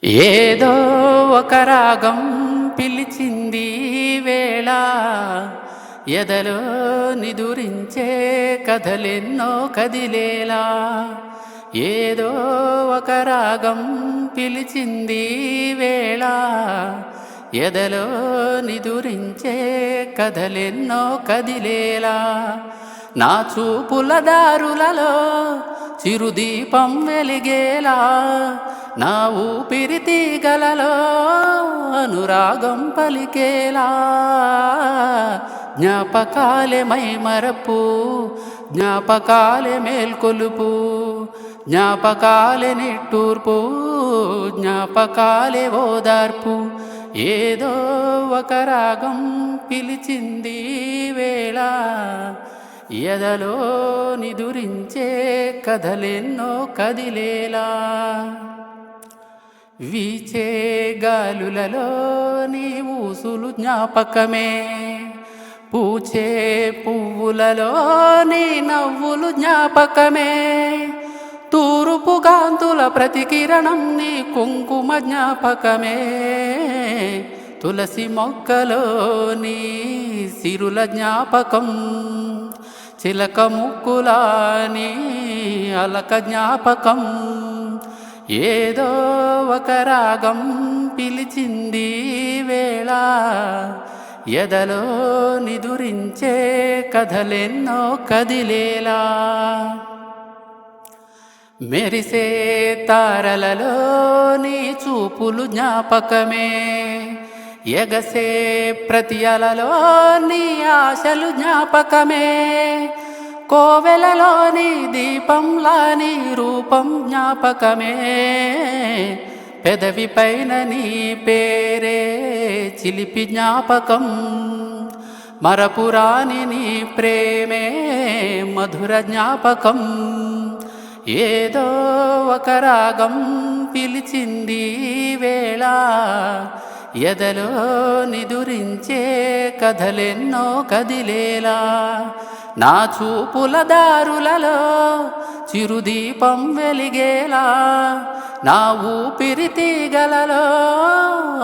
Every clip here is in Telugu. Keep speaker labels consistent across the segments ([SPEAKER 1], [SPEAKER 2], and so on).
[SPEAKER 1] ఏదో ఒక రాగం పిలిచింది వేళ ఎదలో నిదురించే కథలెన్నో కదిలేలా. ఏదో ఒక రాగం పిలిచింది వేళ ఎదలో నిదురించే కథలెన్నో కదిలేలా. నా చూపుల దారులలో చిరుదీపం వెలిగేలా, నా ఊపిరి తీగలలో అనురాగం పలికేలా. జ్ఞాపకాలే మైమరపు, జ్ఞాపకాలే మేల్కొలుపు, జ్ఞాపకాలే నిట్టూర్పు, జ్ఞాపకాలే ఓదార్పు. ఏదో ఒక రాగం పిలిచింది వేళ ఎదలో నిదురించే కథలెన్నో కదిలేలా. వీచే గాలులలో నీ ఊసులు జ్ఞాపకమే, పూచే పువ్వులలో నీ నవ్వులు జ్ఞాపకమే. తూరుపు కాంతుల ప్రతికిరణం నీ కుంకుమ జ్ఞాపకమే, తులసి మొక్కలో నీ సిరుల జ్ఞాపకం, చిలక ముక్కులాని అలక జ్ఞాపకం. ఏదో ఒక రాగం పిలిచింది వేళ ఎదలో నిదురించే కథలెన్నో కదిలేలా. మెరిసే తారలలో నీ చూపులు జ్ఞాపకమే, ఎగసే ప్రతి అలలో నీ ఆశలు జ్ఞాపకమే. కోవెలలోని దీపంలా నీ రూపం జ్ఞాపకమే, పెదవి పైన నీ పేరే చిలిపి జ్ఞాపకం. మరపురాని నీ ప్రేమే మధుర జ్ఞాపకం. ఏదో ఒక రాగం పిలిచింది వేళ ఎదలో నిదురించే కథలెన్నో కదిలేలా. నా చూపుల దారులలో చిరుదీపం వెలిగేలా, నా ఊపిరి తీగలలో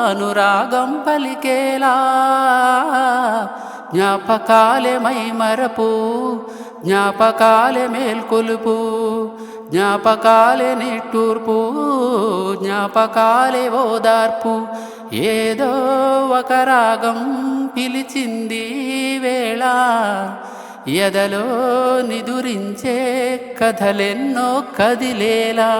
[SPEAKER 1] అనురాగం పలికేలా. జ్ఞాపకాలే మైమరపు, జ్ఞాపకాలే మేల్కొలుపు, జ్ఞాపకాలే నిట్టూర్పు, జ్ఞాపకాలే ఓదార్పు. ఏదో ఒక రాగం పిలిచింది వేళ ఎదలో నిదురించే కథలెన్నో కదిలేలా.